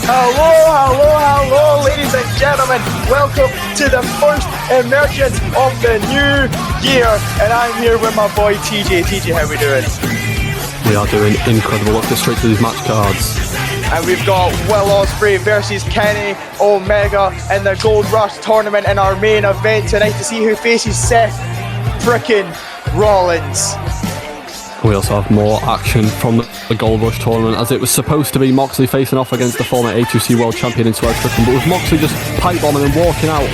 Hello, ladies and gentlemen. Welcome to the first Emergence of the new year. And I'm here with my boy TJ. TJ, how we doing? We are doing incredible. Let's go straight to these match cards. And we've got Will Ospreay versus Kenny Omega in the Gold Rush tournament in our main event tonight to see who faces Seth frickin' Rollins. We also have more action from the Gold Rush tournament, as it was supposed to be Moxley facing off against the former A2C World Champion in Swerve Strickland, but with Moxley just pipe bombing and walking out,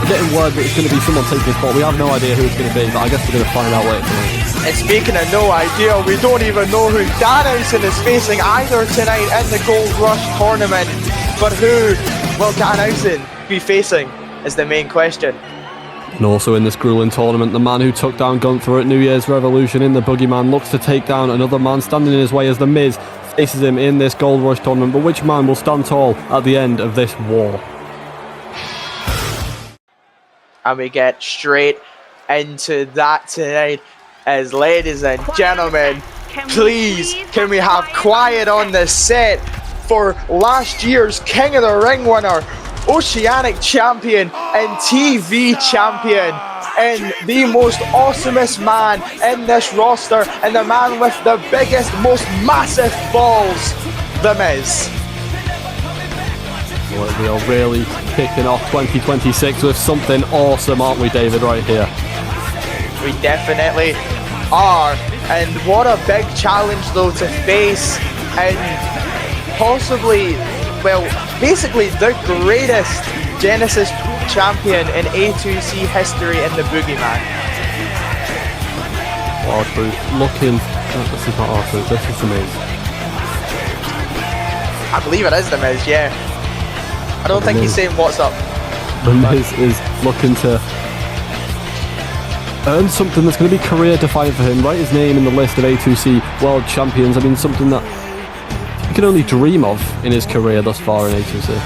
getting word that it's going to be someone taking his spot. We have no idea who it's going to be, but I guess we're going to find out later tonight. And speaking of no idea, we don't even know who Danhausen is facing either tonight in the Gold Rush tournament. But who will Danhausen be facing is the main question. And also in this grueling tournament, the man who took down Gunther at New Year's Revolution in the Boogeyman looks to take down another man standing in his way as The Miz faces him in this Gold Rush tournament. But which man will stand tall at the end of this war? And we get straight into that tonight. As ladies and gentlemen, please can we have quiet on the set for last year's King of the Ring winner, Oceanic champion and TV champion, and the most awesomest man in this roster, and the man with the biggest, most massive balls, The Miz. Well, we are really kicking off 2026 with something awesome, aren't we, David, right here? We definitely are, and what a big challenge though to face, and possibly, well, basically the greatest Genesis champion in A2C history in the Boogeyman. R-Truth looking, this is not R-Truth, this is The Miz. I believe it is The Miz, yeah. I don't think he's saying what's up. The Miz is looking to earn something that's going to be career defining for him. Write his name in the list of A2C World Champions. I mean, something that he can only dream of in his career thus far in A2C.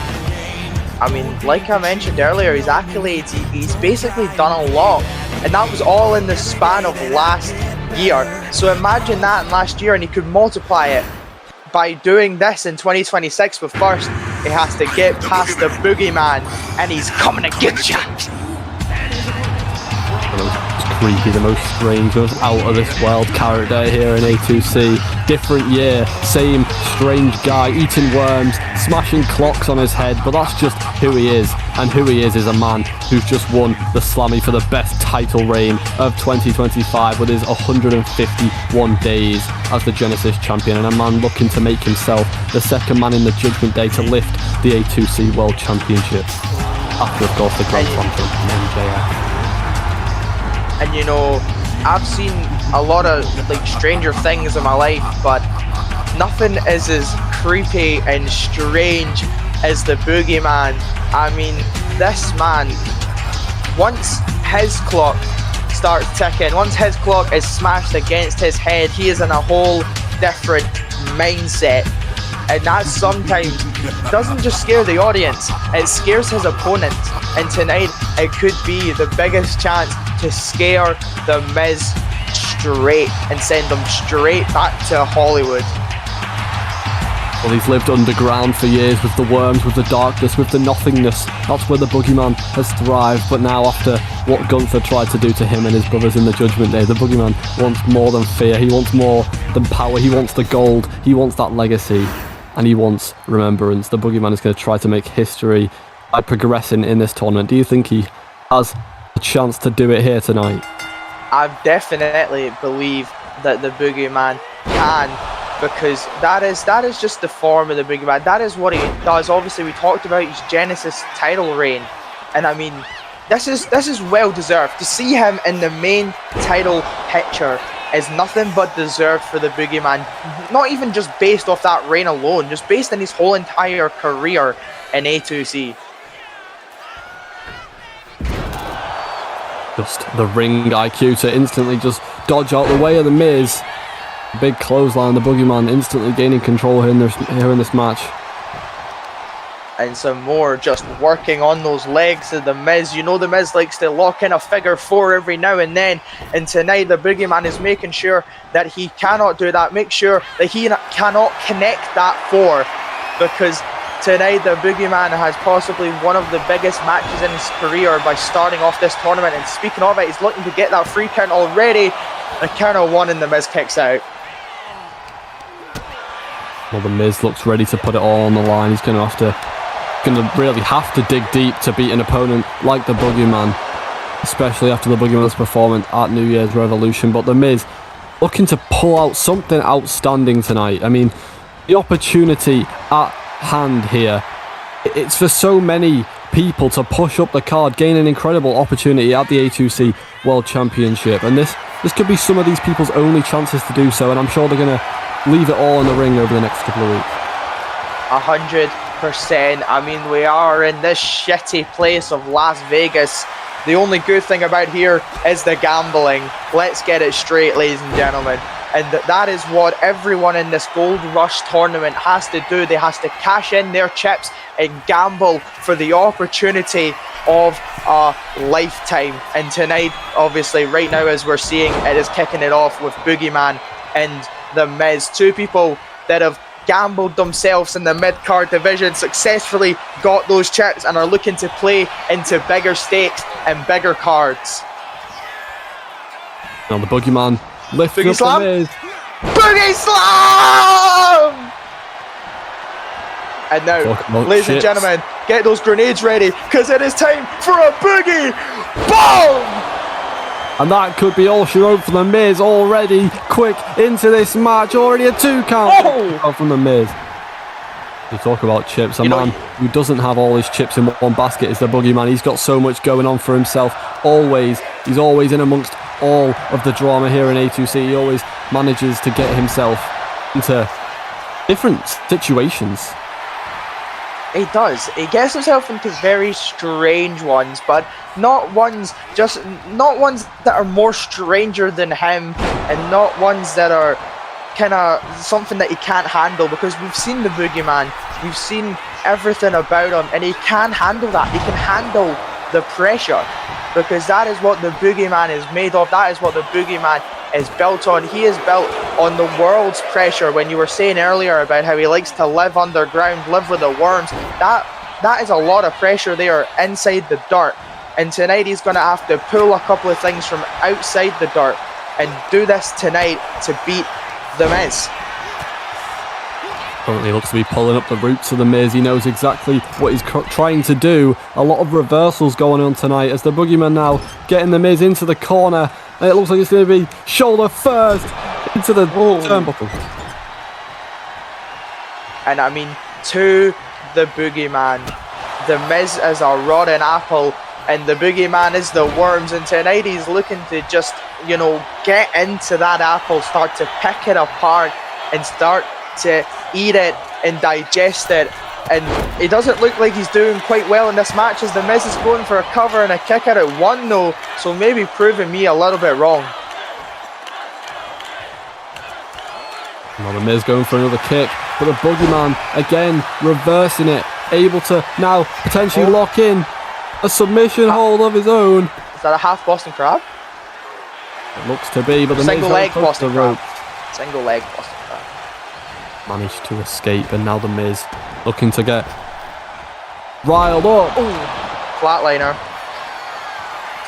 I mean, like I mentioned earlier, his accolades, he's basically done a lot, and that was all in the span of last year. So imagine that in last year, and he could multiply it by doing this in 2026. But first, he has to get past the Boogeyman, and he's coming to get you. Creepy, the most strange, most out of this world character here in A2C. Different year, same strange guy, eating worms, smashing clocks on his head, but that's just who he is. And who he is a man who's just won the Slammy for the best title reign of 2025 with his 151 days as the Genesis champion, and a man looking to make himself the second man in the Judgment Day to lift the A2C World Championship after, of course, the Grand Slam from MJF. And you know, I've seen a lot of like stranger things in my life, but nothing is as creepy and strange as the Boogeyman. I mean, this man, once his clock starts ticking, once his clock is smashed against his head, he is in a whole different mindset. And that sometimes doesn't just scare the audience, it scares his opponent. And tonight, it could be the biggest chance to scare The Miz straight and send him straight back to Hollywood. Well, he's lived underground for years with the worms, with the darkness, with the nothingness. That's where the Boogeyman has thrived. But now, after what Gunther tried to do to him and his brothers in the Judgment Day, the Boogeyman wants more than fear. He wants more than power. He wants the gold. He wants that legacy. And he wants remembrance. The Boogeyman is going to try to make history by progressing in this tournament. Do you think he has a chance to do it here tonight? I definitely believe that the Boogeyman can, because that is just the form of the Boogeyman. That is what he does. Obviously, we talked about his Genesis title reign, and I mean, this is well deserved. To see him in the main title picture is nothing but deserved for the Boogeyman. Not even just based off that reign alone, just based on his whole entire career in A2C. Just the ring IQ to instantly just dodge out the way of The Miz. Big clothesline, the Boogeyman instantly gaining control here in this match. And some more just working on those legs of The Miz. You know The Miz likes to lock in a figure four every now and then. And tonight the Boogeyman is making sure that he cannot do that. Make sure that he cannot connect that four. Because tonight the Boogeyman has possibly one of the biggest matches in his career by starting off this tournament. And speaking of it, he's looking to get that free count already. The count of 1 and the Miz kicks out. Well, the Miz looks ready to put it all on the line. He's going to really have to dig deep to beat an opponent like the Boogeyman, especially after the Boogeyman's performance at New Year's Revolution. But the Miz looking to pull out something outstanding tonight. I mean, the opportunity at hand here, it's for so many people to push up the card, gain an incredible opportunity at the A2C World Championship, and this could be some of these people's only chances to do so, and I'm sure they're going to leave it all in the ring over the next couple of weeks. 100%. I mean, we are in this shitty place of Las Vegas. The only good thing about here is the gambling. Let's get it straight, ladies and gentlemen. And that is what everyone in this Gold Rush tournament has to do. They has to cash in their chips and gamble for the opportunity of a lifetime. And tonight, obviously, right now as we're seeing, it is kicking it off with Boogeyman and the Miz. Two people that have gambled themselves in the mid-card division, successfully got those chips and are looking to play into bigger stakes and bigger cards. Now the Boogeyman lifting up the Miz. Boogie Slam! And now, ladies and gentlemen, get those grenades ready, because it is time for a Boogie Bomb! And that could be all she wrote for the Miz already. Quick into this match, already a 2 count from the Miz. You talk about chips, a man who doesn't have all his chips in one basket is the Boogeyman. He's got so much going on for himself. He's always in amongst all of the drama here in A2C. He always manages to get himself into different situations. He does. He gets himself into very strange ones, but not ones that are more stranger than him, and not ones that are kind of something that he can't handle, because we've seen the Boogeyman, we've seen everything about him, and he can handle that. He can handle the pressure, because that is what the Boogeyman is made of. That is what the Boogeyman is built on. He is built on the world's pressure. When you were saying earlier about how he likes to live underground, live with the worms, that is a lot of pressure there inside the dirt. And tonight he's going to have to pull a couple of things from outside the dirt and do this tonight to beat the Miz. Currently looks to be pulling up the roots of the Miz. He knows exactly what he's trying to do. A lot of reversals going on tonight as the Boogeyman now getting the Miz into the corner. And it looks like it's going to be shoulder first into the turnbuckle. And I mean, to the Boogeyman, the Miz is a rotten apple and the Boogeyman is the worms. And tonight he's looking to just, get into that apple, start to pick it apart and start to eat it and digest it. And it doesn't look like he's doing quite well in this match, as the Miz is going for a cover and a kick out at 1 though, so maybe proving me a little bit wrong. Now the Miz going for another kick, but the Boogeyman again reversing it, able to now potentially lock in a submission hold of his own. Is that a half Boston Crab? It looks to be, but the single Miz leg Boston Crab. Ropes. Single leg Boston Crab. Managed to escape, and now the Miz looking to get riled up. Ooh. Flatliner.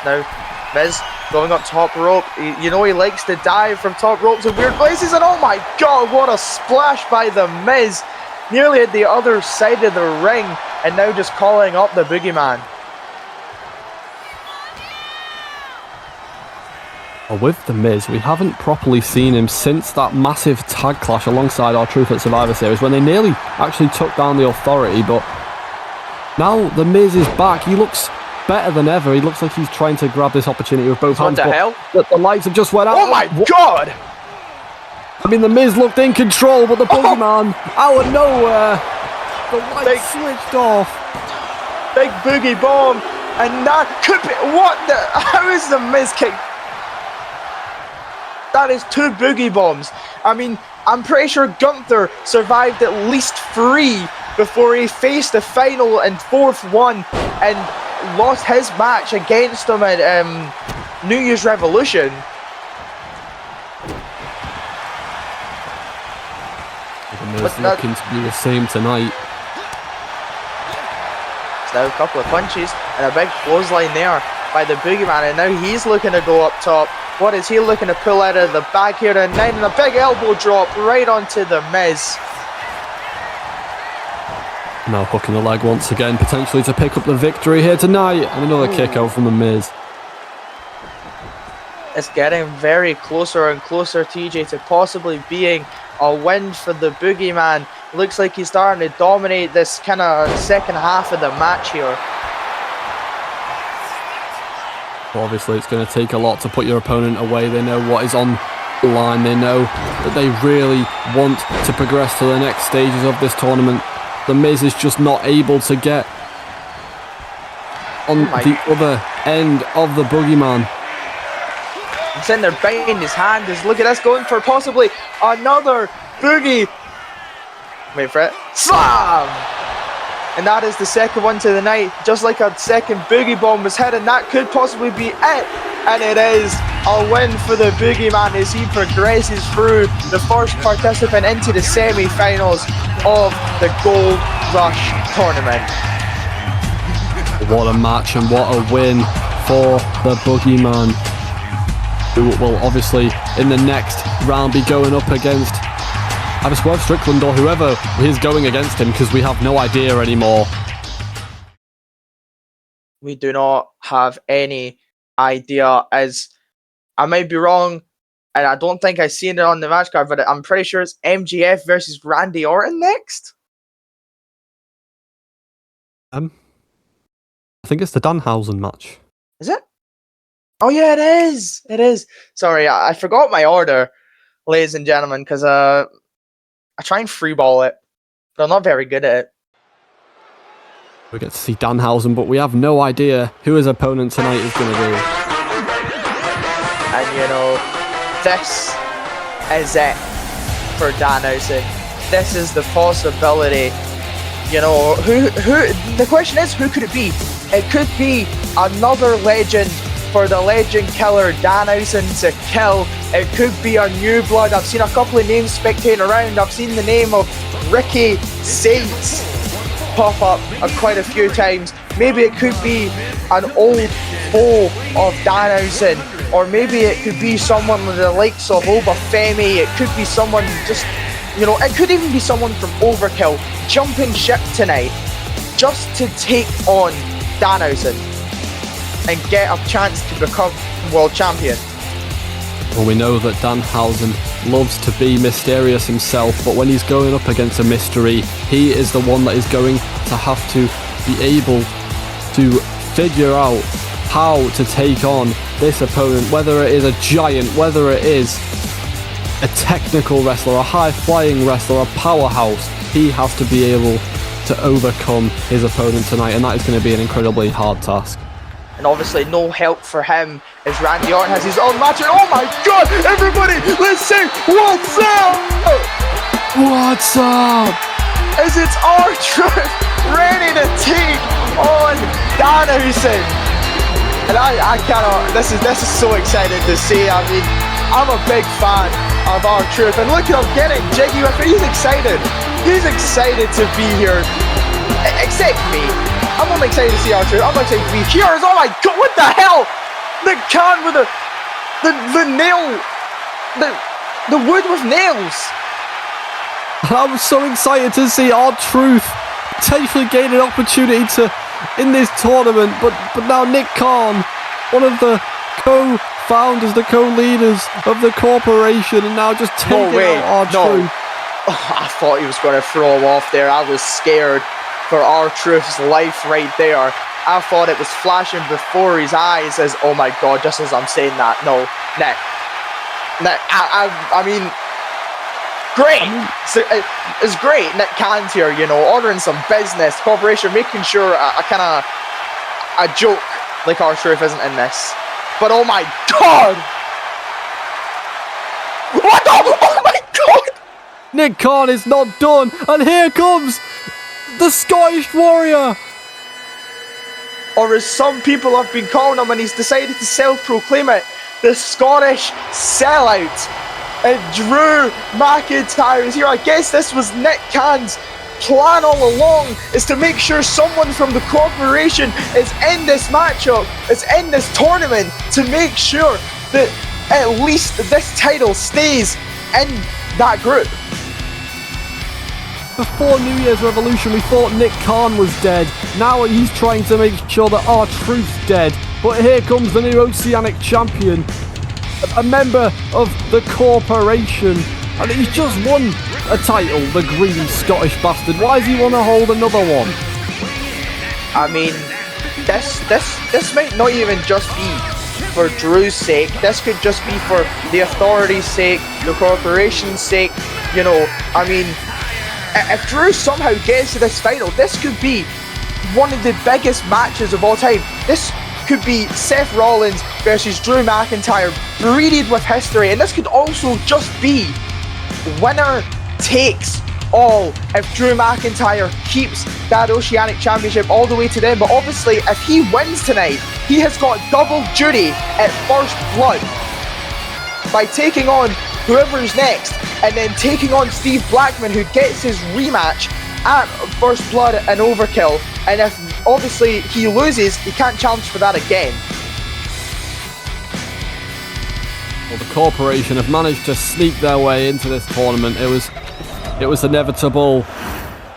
Now Miz going up top rope. He likes to dive from top ropes in weird places, and oh my god, what a splash by the Miz. Nearly at the other side of the ring, and now just calling up the Boogeyman. Well, with the Miz, we haven't properly seen him since that massive tag clash alongside R-Truth at Survivor Series, when they nearly actually took down the Authority. But now the Miz is back. He looks better than ever. He looks like he's trying to grab this opportunity with both hands. What the hell? The lights have just went out. Oh my god! I mean, the Miz looked in control, but the Boogeyman, out of nowhere, the lights switched off. Big Boogie Bomb, and that could be, how is the Miz kick? That is 2 Boogie Bombs. I mean, I'm pretty sure Gunther survived at least 3 before he faced the final and 4th one and lost his match against him at New Year's Revolution. The Miz looking to do the same tonight. now. A couple of punches and a big clothesline there by the Boogeyman, and now he's looking to go up top. What is he looking to pull out of the bag here tonight? And a big elbow drop right onto the Miz. Now hooking the leg once again, potentially to pick up the victory here tonight. And another kick out from the Miz. It's getting very closer and closer, TJ, to possibly being a win for the Boogeyman. Looks like he's starting to dominate this kind of second half of the match here. Obviously, it's going to take a lot to put your opponent away. They know what is on the line. They know that they really want to progress to the next stages of this tournament. The Miz is just not able to get on the other end of the Boogeyman. He's in there banging his hand. Look at this, going for possibly another Boogie. Wait for it. Slam! And that is the second one to the night. Just like a second Boogie Bomb was hit, and that could possibly be it. And it is a win for the Boogeyman as he progresses through the first participant into the semi-finals of the Gold Rush tournament. What a match and what a win for the Boogeyman, who will obviously in the next round be going up against either Swerve Strickland or whoever is going against him, because we have no idea anymore. We do not have any idea, as I might be wrong, and I don't think I've seen it on the match card, but I'm pretty sure it's MJF versus Randy Orton next. I think it's the Danhausen match. Is it? Oh yeah, it is. It is. Sorry, I forgot my order, ladies and gentlemen, because I try and freeball it, but I'm not very good at it. We get to see Danhausen, but we have no idea who his opponent tonight is going to be. And you know, this is it for Danhausen. This is the possibility. You know, who? The question is, who could it be? It could be another legend for the legend killer Danhausen to kill. It could be a new blood. I've seen a couple of names spectating around. I've seen the name of Ricky Saints pop up quite a few times. Maybe it could be an old foe of Danhausen, or maybe it could be someone with the likes of Obafemi. It could be someone just, you know, it could even be someone from Overkill jumping ship tonight just to take on Danhausen and get a chance to become world champion. Well, we know that Danhausen loves to be mysterious himself, but when he's going up against a mystery, he is the one that is going to have to be able to figure out how to take on this opponent, whether it is a giant, whether it is a technical wrestler, a high-flying wrestler, a powerhouse. He has to be able to overcome his opponent tonight, and that is going to be an incredibly hard task. And obviously no help for him as Randy Orton has his own match. And oh my god, everybody, let's sing what's up! What's up? As it's R-Truth ready to take on Danhausen. And I cannot, this is so exciting to see. I mean, I'm a big fan of R-Truth, and look at him getting jiggy with it. He's excited. He's excited to be here. Except me. I'm not excited to see R-Truth. I'm excited to be here. Oh my god, what the hell? The can with the nail. The wood with nails. I'm so excited to see R-Truth potentially gain an opportunity to in this tournament, but now Nick Khan, one of the co-founders, the co-leaders of the corporation, and now just taking out R-Truth. No. Oh, I thought he was going to throw him off there. I was scared for R-Truth's life right there. I thought it was flashing before his eyes as, oh my god, just as I'm saying that. No, Nick, I mean, great. It's great. Nick Khan's here, you know, ordering some business, corporation, making sure a joke like R-Truth isn't in this. But oh my god! What the? Oh my god! Nick Khan is not done, and here comes the Scottish Warrior! Or as some people have been calling him, and he's decided to self-proclaim it, the Scottish sellout. And Drew McIntyre is here. I guess this was Nick Khan's plan all along is to make sure someone from the corporation is in this matchup, is in this tournament, to make sure that at least this title stays in that group. Before New Year's Revolution, we thought Nick Khan was dead. Now he's trying to make sure that R-Truth's dead. But here comes the new Oceanic champion, a member of the corporation. And he's just won a title, the green Scottish bastard. Why does he want to hold another one? I mean, this might not even just be for Drew's sake. This could just be for the authority's sake, the corporation's sake. You know, I mean, if Drew somehow gets to this title, this could be one of the biggest matches of all time. This could be Seth Rollins versus Drew McIntyre, breeded with history, and this could also just be winner takes all if Drew McIntyre keeps that Oceanic Championship all the way to the end. But obviously, if he wins tonight, he has got double duty at First Blood by taking on whoever's next, and then taking on Steve Blackman, who gets his rematch at First Blood and Overkill. And if obviously he loses, he can't challenge for that again. Well, the corporation have managed to sneak their way into this tournament. It was inevitable.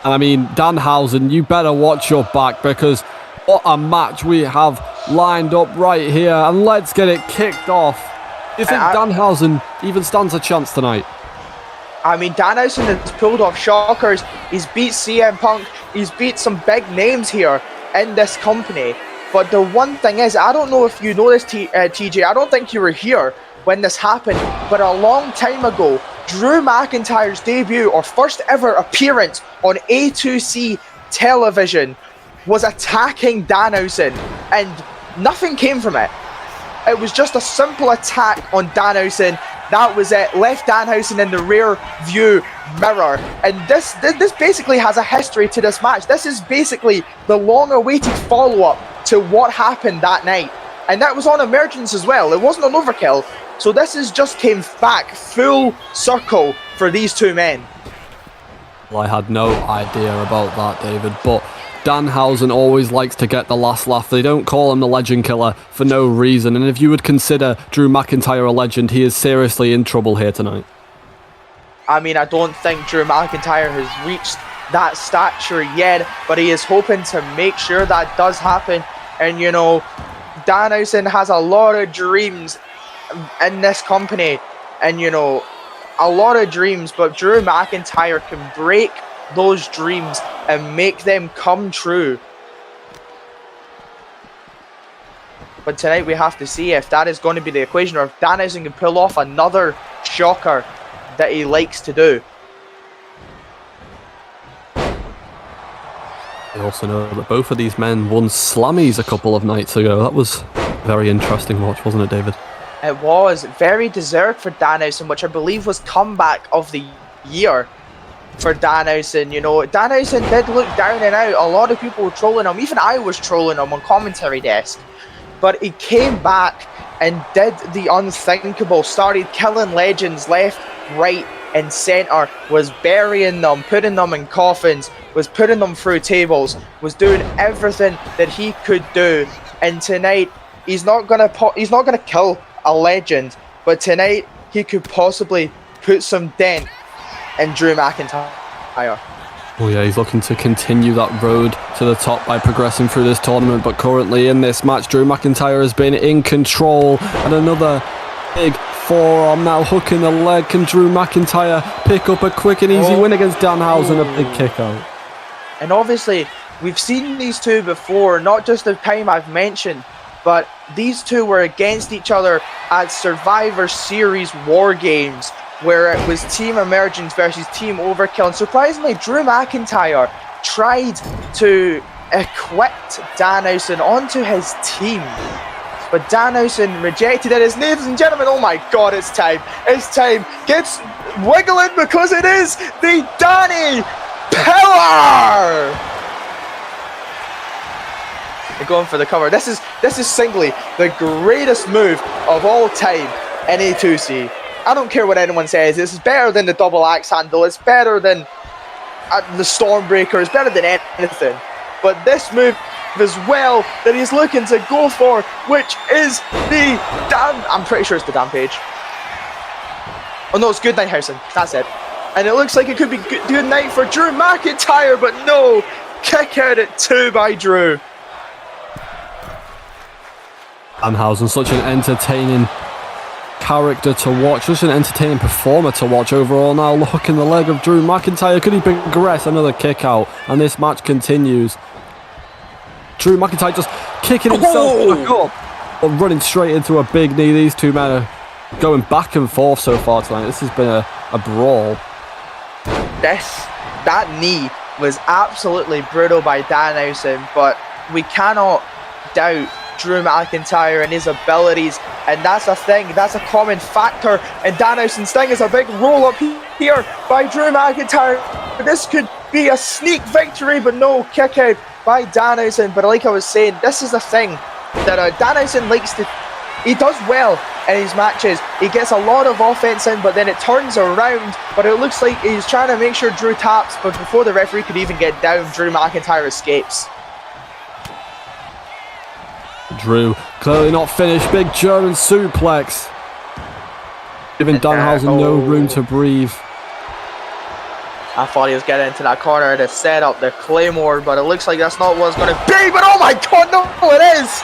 And I mean, Danhausen, you better watch your back, because what a match we have lined up right here. And let's get it kicked off. Do you think Danhausen even stands a chance tonight? I mean, Danhausen has pulled off shockers. He's beat CM Punk. He's beat some big names here in this company. But the one thing is, I don't know if you know this, TJ. I don't think you were here when this happened. But a long time ago, Drew McIntyre's debut, or first ever appearance on A2C television, was attacking Danhausen. And nothing came from it. It was just a simple attack on Danhausen. That was it. Left Danhausen in the rear view mirror. And this basically has a history to this match. This is basically the long-awaited follow-up to what happened that night. And that was on Emergence as well. It wasn't on Overkill. So this is just came back full circle for these two men. Well, I had no idea about that, David, but Danhausen always likes to get the last laugh. They don't call him the Legend Killer for no reason. And if you would consider Drew McIntyre a legend, he is seriously in trouble here tonight. I mean, I don't think Drew McIntyre has reached that stature yet, but he is hoping to make sure that does happen. And, you know, Danhausen has a lot of dreams in this company. And, you know, a lot of dreams, but Drew McIntyre can break those dreams and make them come true. But tonight we have to see if that is going to be the equation, or if Danhausen can pull off another shocker that he likes to do. I also know that both of these men won Slammies a couple of nights ago. That was a very interesting watch, wasn't it, David? It was very deserved for Danhausen, which I believe was comeback of the year for Danhausen. You know, Danhausen did look down and out. A lot of people were trolling him. Even I was trolling him on commentary desk. But he came back and did the unthinkable. Started killing legends left, right, and centre. Was burying them, putting them in coffins. Was putting them through tables. Was doing everything that he could do. And tonight, he's not gonna kill a legend. But tonight, he could possibly put some dent in Drew McIntyre. Oh yeah, he's looking to continue that road to the top by progressing through this tournament, but currently in this match, Drew McIntyre has been in control, and another big forearm now hooking the leg. Can Drew McIntyre pick up a quick and easy win against Danhausen? A big kick out. And obviously, we've seen these two before, not just the time I've mentioned, but these two were against each other at Survivor Series War Games, where it was Team Emergence versus Team Overkill. And surprisingly, Drew McIntyre tried to equip Danhausen onto his team. But Danhausen rejected it. Ladies and gentlemen, oh my god, it's time. It's time. Gets wiggling because it is the Danny Power! They're going for the cover. This is singly the greatest move of all time in A2C. I don't care what anyone says. This is better than the double axe handle. It's better than the Stormbreaker is better than anything. But this move as well that he's looking to go for, which is the damn... I'm pretty sure it's the damn page. Oh no, it's Good Night Howson. That's it. And it looks like it could be good night for Drew McIntyre, but no! Kick out at 2 by Drew. Danhausen, such an entertaining character to watch, such an entertaining performer to watch overall. Now look in the leg of Drew McIntyre. Could he progress? Another kick out, and this match continues. Drew McIntyre just kicking himself back up, or running straight into a big knee. These two men are going back and forth so far tonight. This has been a brawl. That knee was absolutely brutal by Danhausen, but we cannot doubt Drew McIntyre and his abilities, and that's a thing, that's a common factor. And Danhausen's thing is a big roll up here by Drew McIntyre. This could be a sneak victory, but no, kick out by Danhausen. But like I was saying, this is the thing that Danhausen likes to... He does well in his matches. He gets a lot of offense in, but then it turns around. But it looks like he's trying to make sure Drew taps, but before the referee could even get down, Drew McIntyre escapes. Drew clearly not finished. Big German suplex, giving Danhausen no room to breathe. I thought he was getting into that corner to set up the Claymore, but it looks like that's not what it's going to be. But oh my god, no, it is!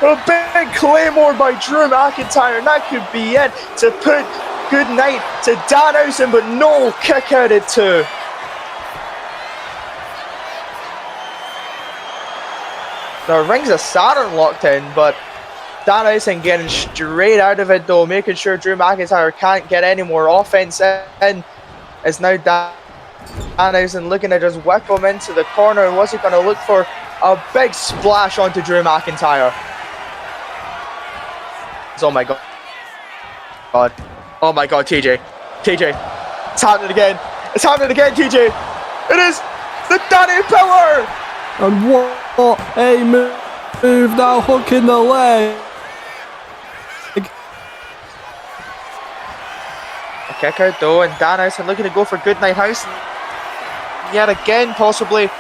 A big Claymore by Drew McIntyre, and that could be it to put good night to Danhausen, but no, kick out at 2. The Rings of Saturn locked in, but Danhausen getting straight out of it though, making sure Drew McIntyre can't get any more offense in. It's now Danhausen looking to just whip him into the corner, and what's he going to look for? A big splash onto Drew McIntyre. Oh my god. Oh my god, TJ. TJ. It's happening again. It's happening again, TJ. It is the Danny Pillar! And what a move now, hook in the leg. A kick out though, and Danhausen looking to go for Good Night House. Yet again, possibly.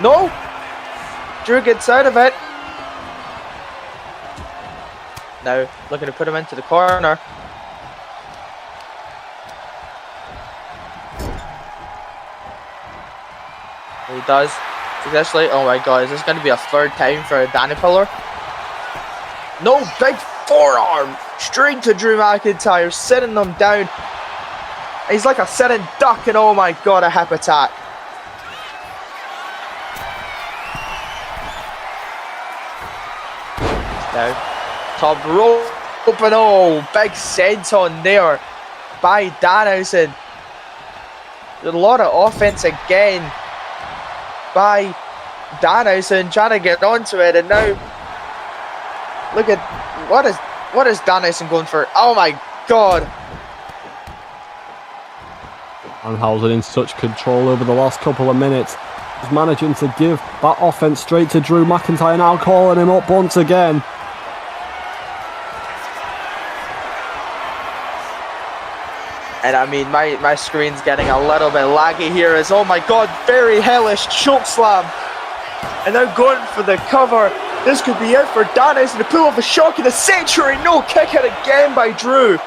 No! Drew gets out of it. Now, looking to put him into the corner. He does. Successfully. Oh my god, is this going to be a third time for a Danny Pillar? No, big forearm! Straight to Drew McIntyre, sitting them down. He's like a sitting duck, and oh my god, a hip attack. Now, top rope, and oh, big senton there by Danhausen. A lot of offense again by Danhausen, trying to get onto it, and now look at what is Danhausen going for? Oh my god! Danhausen in such control over the last couple of minutes. He's managing to give that offense straight to Drew McIntyre, now calling him up once again. And I mean, my screen's getting a little bit laggy here as, oh my god, very hellish choke slam. And now going for the cover. This could be it for Danhausen to pull off a shock in the Sanctuary. No, kick out again by Drew.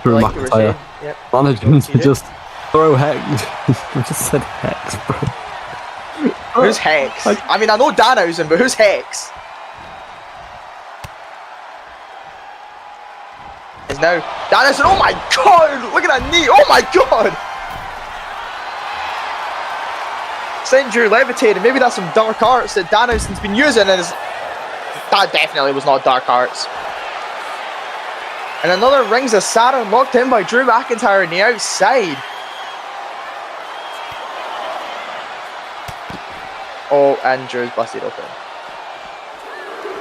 Drew like McIntyre managing to just throw Hex. I just said Hex, bro. Who's Hex? I mean, I know Danhausen, but who's Hex? Is now Danhausen. Oh my god! Look at that knee! Oh my god! Sent Drew levitated. Maybe that's some dark arts that Danhausen's been using, and that definitely was not dark arts. And another Rings of Saturn locked in by Drew McIntyre on the outside. Oh, and Drew's busted open.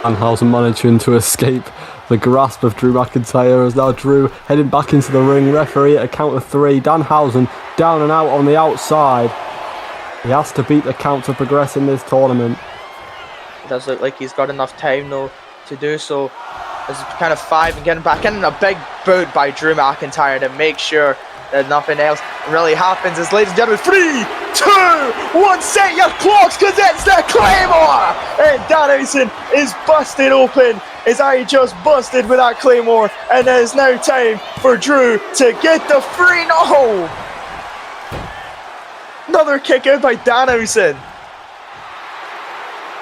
Danhausen managing to escape the grasp of Drew McIntyre as now Drew heading back into the ring. Referee at a count of 3. Danhausen down and out on the outside. He has to beat the count to progress in this tournament. Does look like he's got enough time though to do so. This is kind of 5 and getting back in, and a big boot by Drew McIntyre to make sure that nothing else really happens. As ladies and gentlemen, 3, 2, 1, set your clocks, because it's the Claymore! And Danhausen is busted open. His eye just busted with that Claymore, and it is now time for Drew to get the free. No! Another kick out by Danhausen.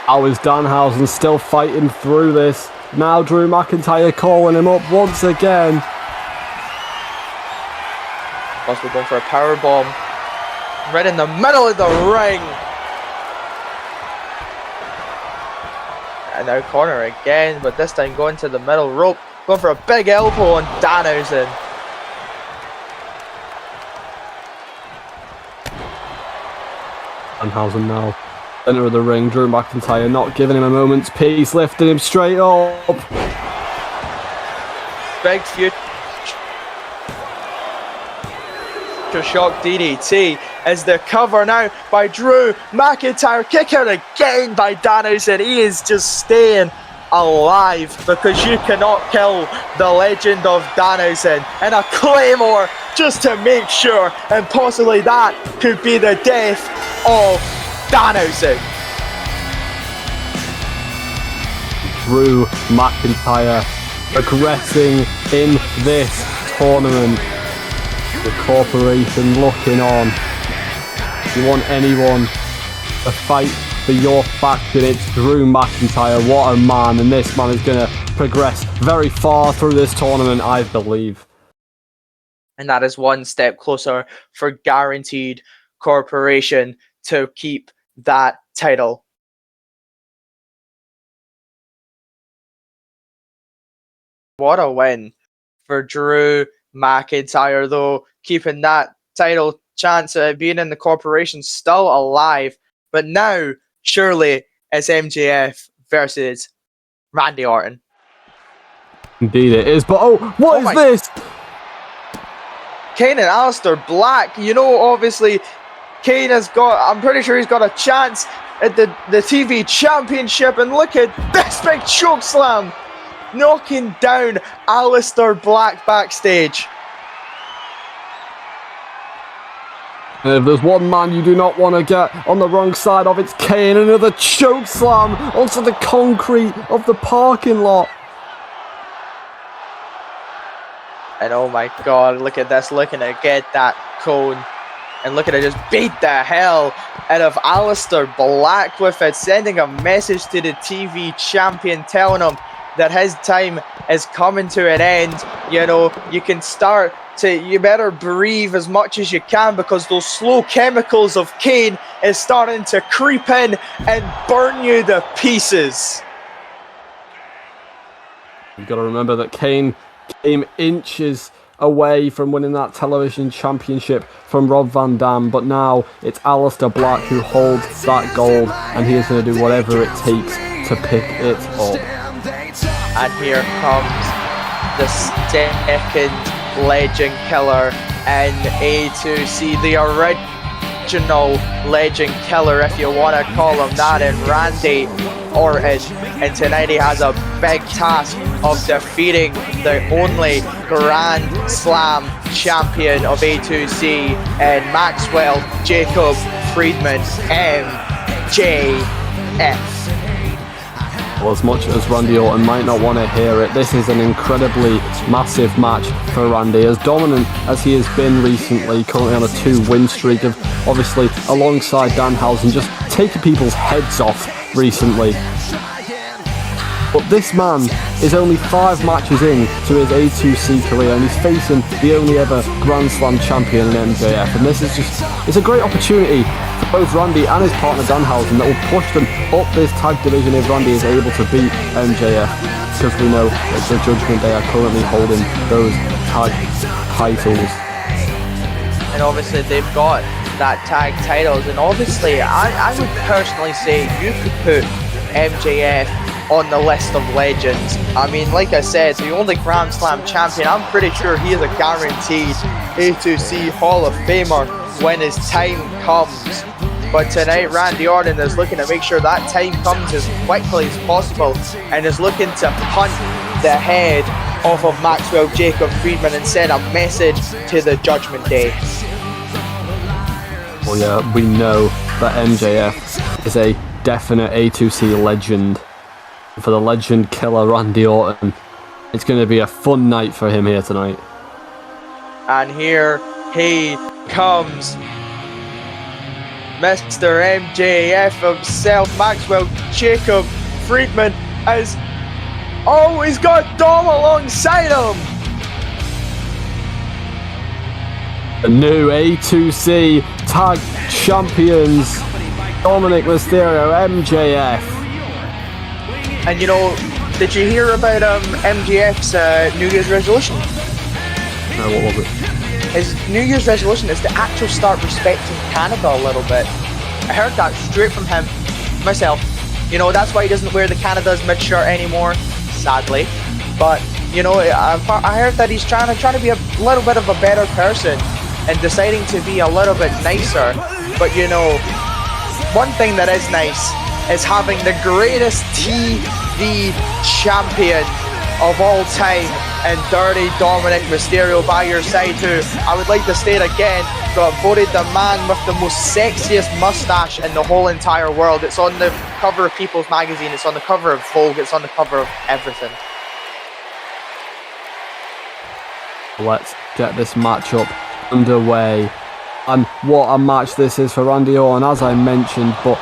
How is Danhausen still fighting through this? Now Drew McIntyre calling him up once again. Possibly going for a power bomb. Right in the middle of the ring. And now corner again, but this time going to the middle rope. Going for a big elbow on Danhausen. Danhausen now. Center of the ring, Drew McIntyre not giving him a moment's peace, lifting him straight up. Big future shock DDT is the cover now by Drew McIntyre. Kick out again by Danhausen. He is just staying alive because you cannot kill the legend of Danhausen. And a Claymore just to make sure, and possibly that could be the death of Danhausen. Drew McIntyre progressing in this tournament. The corporation looking on. If you want anyone to fight for your faction, it's Drew McIntyre. What a man, and this man is going to progress very far through this tournament, I believe. And that is one step closer for Guaranteed Corporation to keep that title. What a win for Drew McIntyre, though, keeping that title chance of being in the corporation still alive. But now, surely, it's MJF versus Randy Orton. Indeed it is, but what is this? Kane and Aleister Black, you know, obviously, Kane has got, I'm pretty sure he's got a chance at the TV Championship, and look at this big choke slam, knocking down Aleister Black backstage. And if there's one man you do not want to get on the wrong side of, it's Kane. Another choke slam onto the concrete of the parking lot. And oh my god, look at this, looking to get that cone. And look at it, just beat the hell out of Aleister Black with it, sending a message to the TV champion, telling him that his time is coming to an end. You know, you can start to, you better breathe as much as you can, because those slow chemicals of Kane is starting to creep in and burn you to pieces. You've got to remember that Kane came inches away from winning that television championship from Rob Van Dam, but now it's Aleister Black who holds that gold, and he is going to do whatever it takes to pick it up. And here comes the second legend killer in A2C, the original legend killer, if you want to call him that, in Randy Orton. And tonight he has a big task of defeating the only Grand Slam champion of A2C, and Maxwell Jacob Friedman, MJF. Well, as much as Randy Orton might not want to hear it, this is an incredibly massive match for Randy. As dominant as he has been recently, currently on a 2-win streak, of obviously alongside Danhausen, just taking people's heads off recently. But this man is only 5 matches in to his A2C career, and he's facing the only ever Grand Slam champion in MJF. And this is just, it's a great opportunity for both Randy and his partner Danhausen that will push them up this tag division if Randy is able to beat MJF, because we know that the Judgment Day are currently holding those tag titles. And obviously they've got that tag titles, and obviously I would personally say you could put MJF on the list of legends. I mean, like I said, the only Grand Slam champion, I'm pretty sure he is a guaranteed A2C Hall of Famer when his time comes. But tonight, Randy Orton is looking to make sure that time comes as quickly as possible and is looking to punt the head off of Maxwell Jacob Friedman and send a message to the Judgment Day. Well, yeah, we know that MJF is a definite A2C legend. For the legend killer Randy Orton, it's going to be a fun night for him here tonight. And here he comes, Mr. MJF himself, Maxwell Jacob Friedman, has always got Dom alongside him. The new A2C Tag Champions, Dominic Mysterio, MJF. And you know, did you hear about MJF's New Year's resolution? No, what was it? His New Year's resolution is to actually start respecting Canada a little bit. I heard that straight from him, myself. You know, that's why he doesn't wear the Canada's mid-shirt anymore, sadly. But, you know, I heard that he's trying to be a little bit of a better person and deciding to be a little bit nicer. But, you know, one thing that is nice is having the greatest TV champion of all time and Dirty Dominic Mysterio by your side, who I would like to state again got voted the man with the most sexiest mustache in the whole entire world. It's on the cover of People's Magazine, it's on the cover of Vogue, it's on the cover of everything. Let's get this matchup underway. And what a match this is for Randy Orton, as I mentioned, but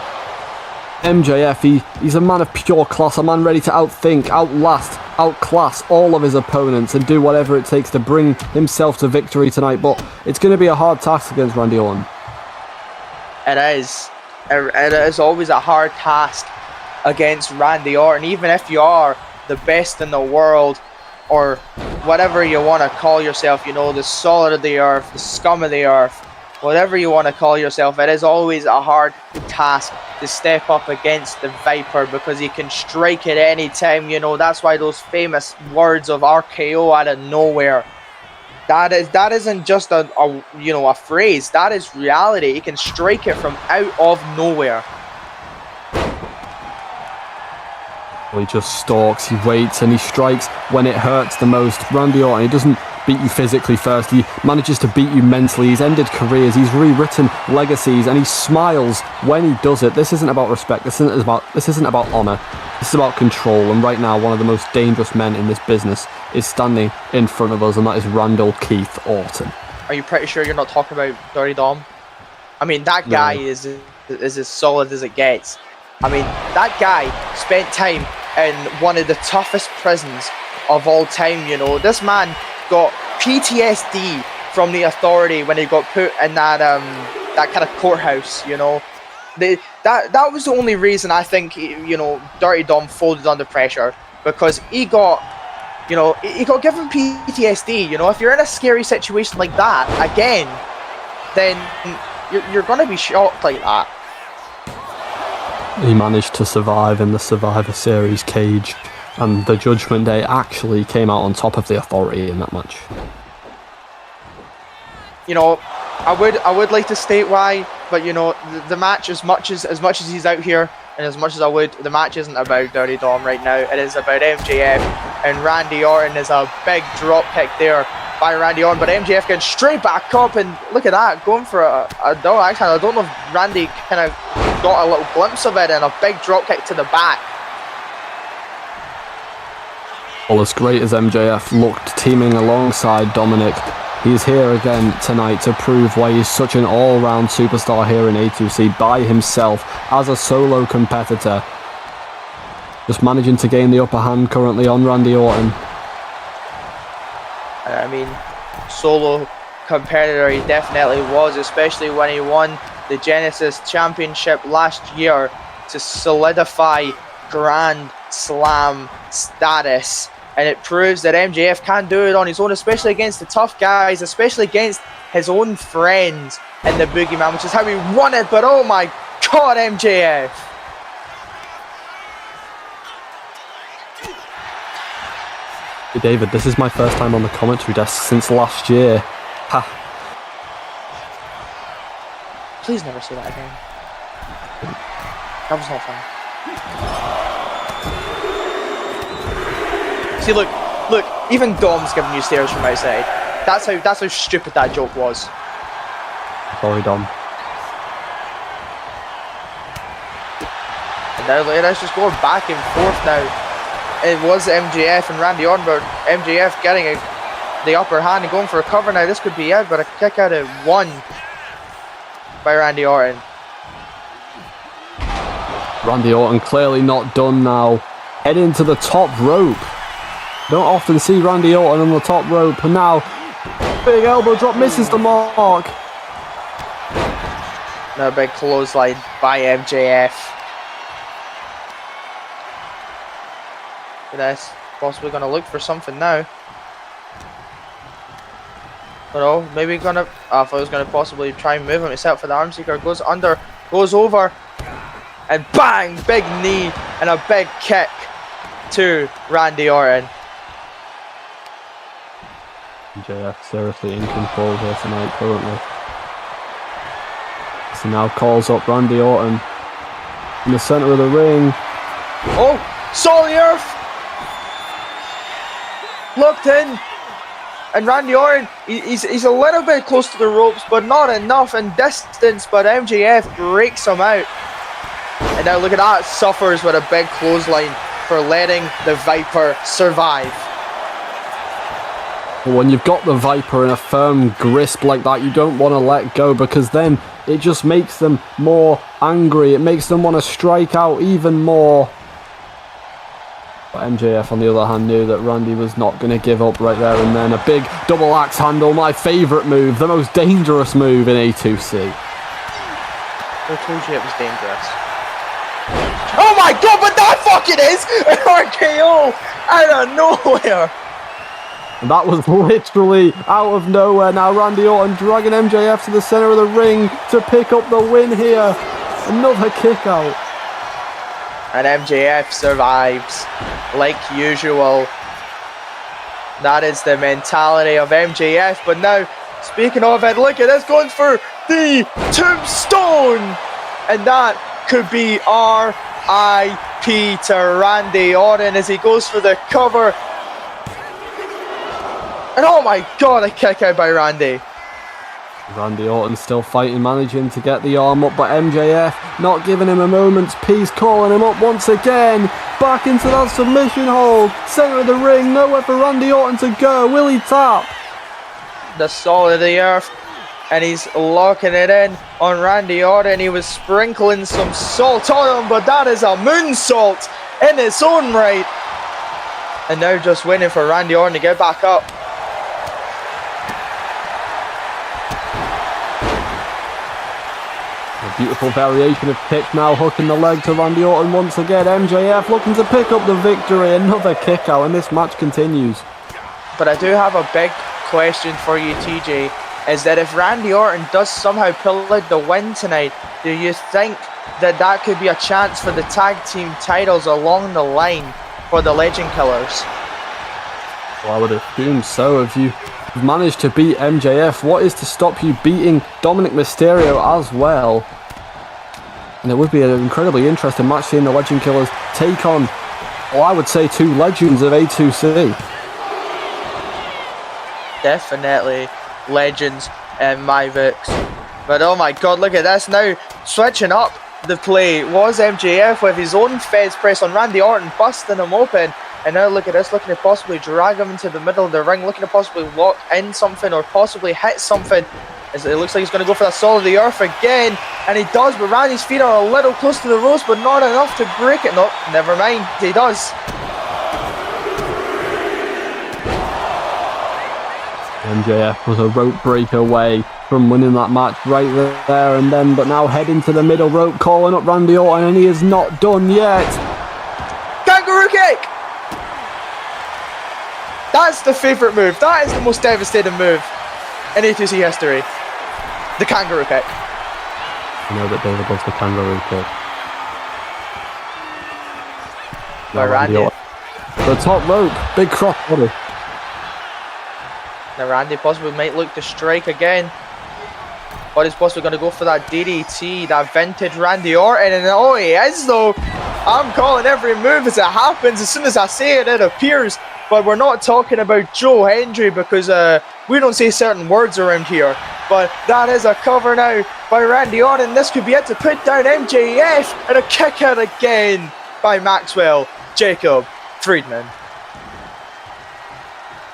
MJF, he's a man of pure class, a man ready to outthink, outlast, outclass all of his opponents and do whatever it takes to bring himself to victory tonight. But it's going to be a hard task against Randy Orton. It is. It is always a hard task against Randy Orton, even if you are the best in the world or whatever you want to call yourself, you know, the salt of the earth, the scum of the earth, whatever you want to call yourself. It is always a hard task to step up against the Viper because he can strike at any time. You know, that's why those famous words of RKO out of nowhere. That isn't just a phrase. That is reality. He can strike it from out of nowhere. He just stalks, he waits, and he strikes when it hurts the most. Randy Orton, he doesn't beat you physically first, he manages to beat you mentally. He's ended careers, he's rewritten legacies, and he smiles when he does it. This isn't about respect, this isn't about honour, this is about control. And right now, one of the most dangerous men in this business is standing in front of us, and that is Randall Keith Orton. Are you pretty sure you're not talking about Dirty Dom? I mean, that guy is as solid as it gets. I mean, that guy spent time in one of the toughest prisons of all time, you know. This man got PTSD from the Authority when he got put in that kind of courthouse, you know. That was the only reason I think, you know, Dirty Dom folded under pressure, because he got given PTSD, you know. If you're in a scary situation like that again, then you're going to be shocked like that. He managed to survive in the Survivor Series cage, and the Judgment Day actually came out on top of the Authority in that match. You know, I would like to state why, but you know, the match, as much as he's out here, and as much as the match isn't about Dirty Dom right now. It is about MJF, and Randy Orton is a big drop kick there by Randy Orton, but MJF getting straight back up, and look at that, going for a double axe handle. I don't know if Randy kind of got a little glimpse of it, and a big drop kick to the back. Well, as great as MJF looked teaming alongside Dominic, he's here again tonight to prove why he's such an all-round superstar here in A2C by himself as a solo competitor. Just managing to gain the upper hand currently on Randy Orton. I mean, solo competitor he definitely was, especially when he won the Genesis Championship last year to solidify Grand Slam status. And it proves that MJF can do it on his own, especially against the tough guys, especially against his own friends in the Boogeyman, which is how he won it. But oh my God, MJF! Hey David, this is my first time on the commentary desk since last year. Ha. Please never say that again. That was not fun. See, look, even Dom's giving you stares from outside. That's how stupid that joke was. Sorry, Dom. And now let's just going back and forth now. It was MJF and Randy Orton, but MJF getting the upper hand and going for a cover now. This could be it, but a kick out at 1 by Randy Orton. Randy Orton clearly not done now. Heading to the top rope. Don't often see Randy Orton on the top rope. And now, big elbow drop, misses the mark. Now a big clothesline by MJF. That's possibly going to look for something now. But oh, maybe gonna. I thought he was gonna possibly try and move him himself for the arm seeker. Goes under, goes over, and bang! Big knee and a big kick to Randy Orton. MJF seriously in control here tonight currently. So now calls up Randy Orton in the center of the ring. Oh, saw the earth, looked in. And Randy Orton, he's a little bit close to the ropes, but not enough in distance. But MJF breaks him out. And now look at that, suffers with a big clothesline for letting the Viper survive. When you've got the Viper in a firm grasp like that, you don't want to let go, because then it just makes them more angry. It makes them want to strike out even more. But MJF, on the other hand, knew that Randy was not going to give up right there and then. A big double axe handle, my favourite move, the most dangerous move in A2C. I told you it was dangerous. Oh my god, but that fucking is an RKO out of nowhere! And that was literally out of nowhere. Now Randy Orton dragging MJF to the centre of the ring to pick up the win here. Another kick out. And MJF survives, like usual. That is the mentality of MJF. But now, speaking of it, look at this, going for the tombstone. And that could be R.I.P. to Randy Orton as he goes for the cover. And oh my god, a kick out by Randy. Randy Orton still fighting, managing to get the arm up, but MJF not giving him a moment's peace, calling him up once again. Back into that submission hold. Centre of the ring, nowhere for Randy Orton to go. Will he tap? The salt of the earth. And he's locking it in on Randy Orton. He was sprinkling some salt on him, but that is a moonsault in its own right. And now just waiting for Randy Orton to get back up. A beautiful variation of pitch now, hooking the leg to Randy Orton once again. MJF looking to pick up the victory. Another kick out, and this match continues. But I do have a big question for you, TJ. Is that if Randy Orton does somehow pull out the win tonight, do you think that that could be a chance for the tag team titles along the line for the Legend Killers? Well, I would assume so. If you've managed to beat MJF, what is to stop you beating Dominic Mysterio as well? And it would be an incredibly interesting match seeing the Legend Killers take on, well, I would say, two legends of A2C. Definitely legends in my books. But oh my god, look at this now. Switching up the play was MJF with his own Fez press on Randy Orton, busting him open. And now look at this, looking to possibly drag him into the middle of the ring, looking to possibly lock in something or possibly hit something. As it looks like he's going to go for that salt of the earth again. And he does, but Randy's feet are a little close to the ropes, but not enough to break it. No, never mind, he does. MJF was a rope break away from winning that match right there and then, but now heading to the middle rope, calling up Randy Orton, and he is not done yet. Kangaroo kick! That's the favourite move. That is the most devastating move in A2C history. The kangaroo kick. I know that David loves the kangaroo kick. By Randy. The top rope, big cross body. Now Randy possibly might look to strike again. Or he's possibly going to go for that DDT, that vintage Randy Orton. And oh, he is though. I'm calling every move as it happens. As soon as I say it, it appears. But we're not talking about Joe Hendry because we don't say certain words around here. But that is a cover now by Randy Orton. This could be it to put down MJF. And a kick out again by Maxwell Jacob Friedman.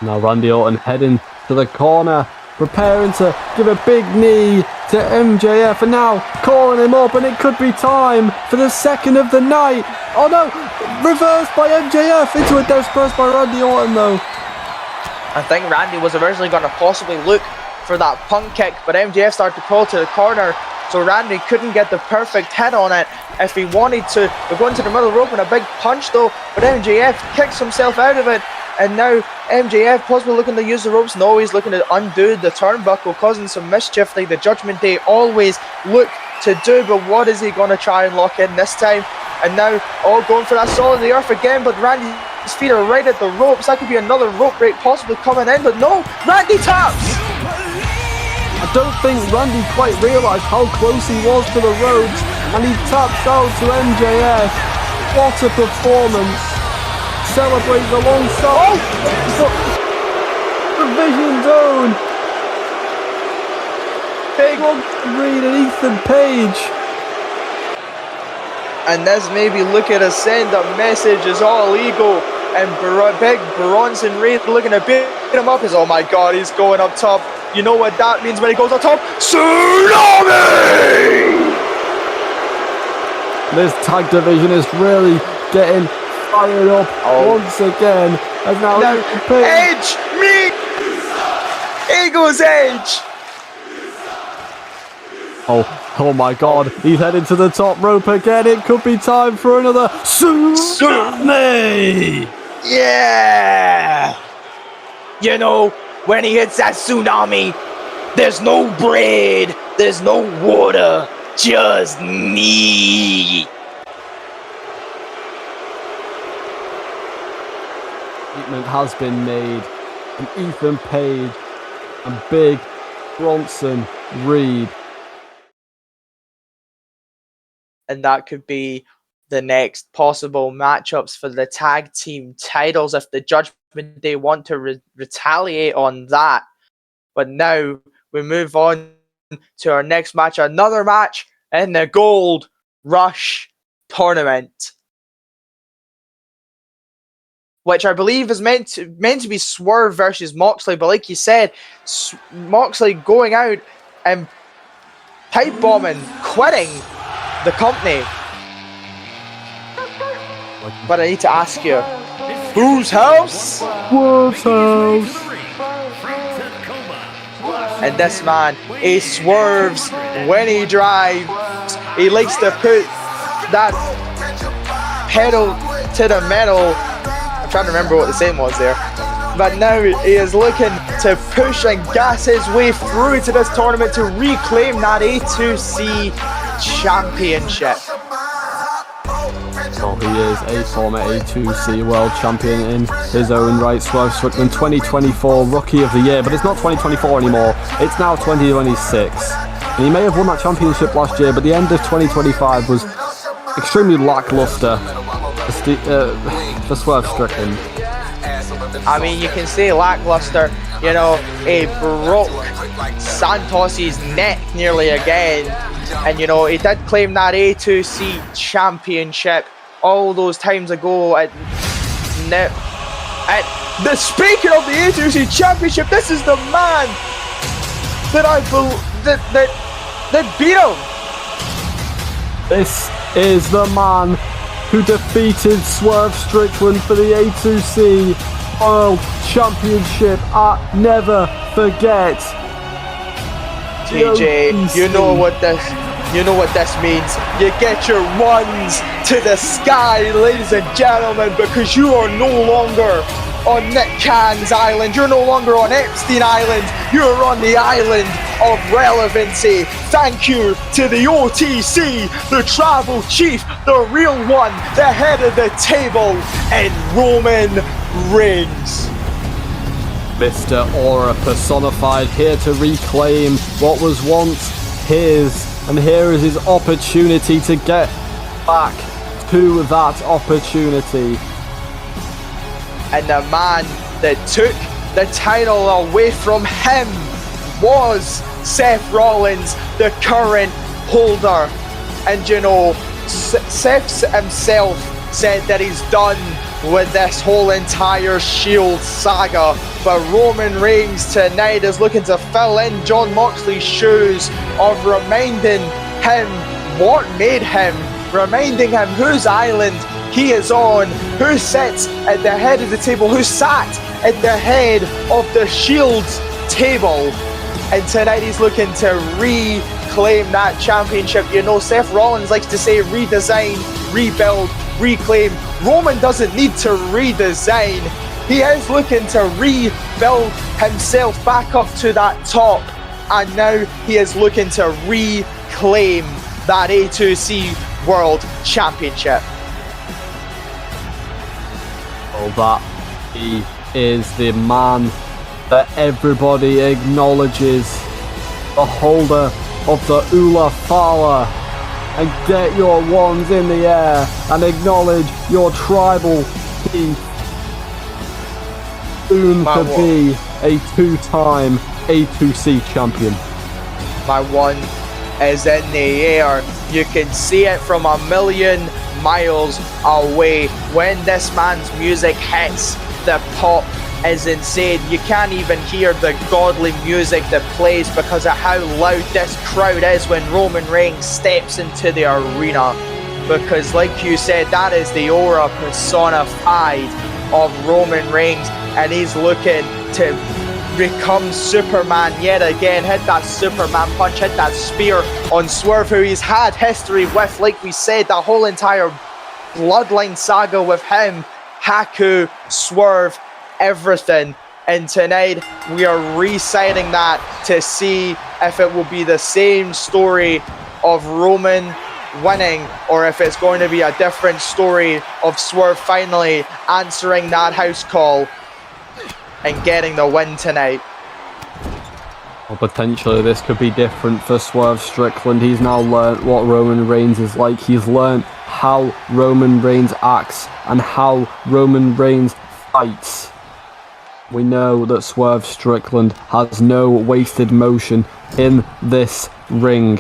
Now Randy Orton heading to the corner, preparing to give a big knee to MJF, and now calling him up, and it could be time for the second of the night. Oh no, reversed by MJF into a death press by Randy Orton though. I think Randy was originally going to possibly look for that punt kick, but MJF started to crawl to the corner, so Randy couldn't get the perfect hit on it if he wanted to. We're going to the middle rope and a big punch though, but MJF kicks himself out of it. And now MJF possibly looking to use the ropes. No, he's looking to undo the turnbuckle, causing some mischief like the Judgment Day always look to do. But what is he going to try and lock in this time? And now all going for that Soul of the Earth again, but Randy's feet are right at the ropes. That could be another rope break possibly coming in, but no, Randy taps! I don't think Randy quite realised how close he was to the ropes, and he taps out to MJF. What a performance! Celebrates alongside the Vision Zone. Big Reed and Ethan Page. And this maybe look at a send up message is all ego. And big Bronson Reed looking to beat him up is, oh my god, he's going up top. You know what that means when he goes up top? Tsunami! This tag division is really getting fired up once again. As now Edge! Me! Eagle's Edge! Oh my god, he's heading to the top rope again. It could be time for another tsunami! Yeah! You know, when he hits that tsunami, there's no bread, there's no water, just me. Statement has been made, and Ethan Page and Big Bronson Reed. And that could be the next possible matchups for the tag team titles if the Judgment Day want to retaliate on that. But now we move on to our next match, another match in the Gold Rush tournament, which I believe is meant to be Swerve versus Moxley. But like you said, Moxley going out and pipe bombing, quitting the company. But I need to ask you, whose house? Swerve's house. And this man, he swerves when he drives. He likes to put that pedal to the metal. I'm trying to remember what the saying was there. But now he is looking to push and gas his way through to this tournament to reclaim that A2C championship. Well, he is a former A2C world champion in his own right. Swerve Strickland, 2024 Rookie of the Year, but it's not 2024 anymore. It's now 2026. And he may have won that championship last year, but the end of 2025 was extremely lackluster for Swerve Strickland. I mean, you can say lackluster. You know, he broke Santos's neck nearly again. And, you know, he did claim that A2C championship all those times ago. The speaker of the A2C championship, this is the man that beat him. This is the man who defeated Swerve Strickland for the A2C World Championship at Never Forget. TJ, you know what this means. You get your ones to the sky, ladies and gentlemen, because you are no longer on Nick Khan's island. You're no longer on Epstein Island. You're on the island of relevancy. Thank you to the OTC, the tribal chief, the real one, the head of the table, and Roman Reigns. Mr. Aura personified, here to reclaim what was once here is his opportunity to get back to that opportunity. And the man that took the title away from him was Seth Rollins, the current holder. And you know, Seth himself said that he's done with this whole entire Shield saga, but Roman Reigns tonight is looking to fill in Jon Moxley's shoes of reminding him what made him, reminding him whose island he is on, who sits at the head of the table, who sat at the head of the Shield's table. And tonight he's looking to reclaim that championship. You know, Seth Rollins likes to say redesign, rebuild, reclaim. Roman doesn't need to redesign. He is looking to rebuild himself back up to that top. And now he is looking to reclaim that A2C World Championship. Well, that he is the man that everybody acknowledges, the holder of the Ula Fala. And get your wands in the air and acknowledge your tribal chief, soon to be a two-time A2C champion. My one is in the air. You can see it from a million miles away. When this man's music hits, the pop is insane. You can't even hear the godly music that plays because of how loud this crowd is when Roman Reigns steps into the arena. Because like you said, that is the aura personified of Roman Reigns, and he's looking to become Superman yet again. Hit that Superman punch, hit that spear on Swerve, who he's had history with. Like we said, the whole entire bloodline saga with him, Haku, Swerve, everything. And tonight we are reciting that to see if it will be the same story of Roman winning, or if it's going to be a different story of Swerve finally answering that house call and getting the win tonight. Well, potentially this could be different for Swerve Strickland. He's now learnt what Roman Reigns is like. He's learnt how Roman Reigns acts and how Roman Reigns fights. We know that Swerve Strickland has no wasted motion in this ring.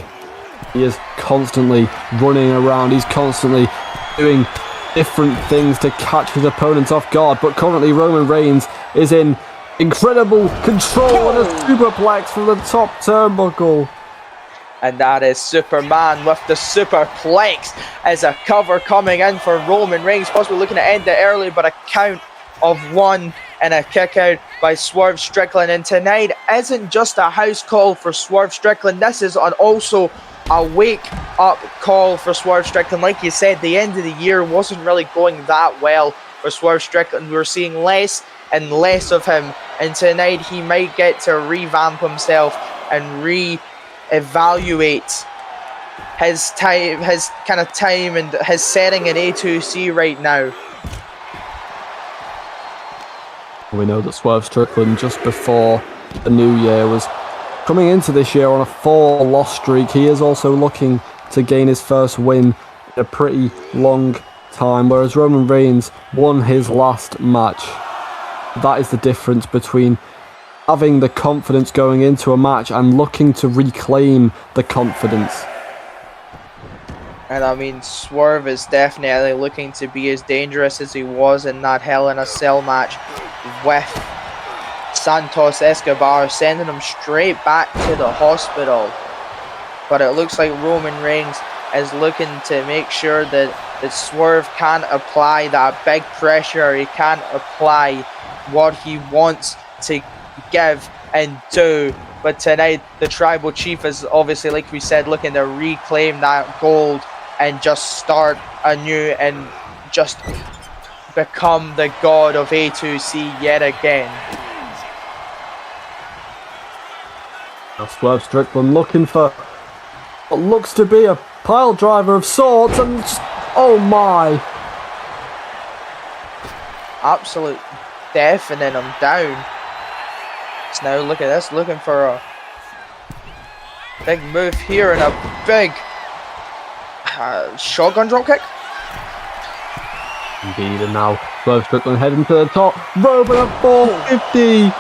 He is constantly running around. He's constantly doing different things to catch his opponents off guard. But currently Roman Reigns is in incredible control and a superplex from the top turnbuckle. And that is Superman with the superplex as a cover coming in for Roman Reigns. Possibly looking to end it early, but a count of one and a kick out by Swerve Strickland. And tonight isn't just a house call for Swerve Strickland. This is also a wake up call for Swerve Strickland. Like you said, the end of the year wasn't really going that well for Swerve Strickland. We were seeing less and less of him, and tonight he might get to revamp himself and re-evaluate his time, his kind of time and his setting in A2C right now. We know that Swerve Strickland just before the new year was coming into this year on a 4-loss streak. He is also looking to gain his first win in a pretty long time, whereas Roman Reigns won his last match. That is the difference between having the confidence going into a match and looking to reclaim the confidence. And I mean, Swerve is definitely looking to be as dangerous as he was in that Hell in a Cell match with Santos Escobar, sending him straight back to the hospital. But it looks like Roman Reigns is looking to make sure that Swerve can't apply that big pressure. He can't apply what he wants to give and do. But tonight, the Tribal Chief is obviously, like we said, looking to reclaim that gold and just start anew and just become the god of A2C yet again. Now Swerve Strickland looking for what looks to be a pile driver of sorts, and just, oh my! Absolute deafening him down. So now look at this, looking for a Big move here and a big shotgun dropkick. Indeed, and now Swerve Strickland heading to the top. Roman at 450.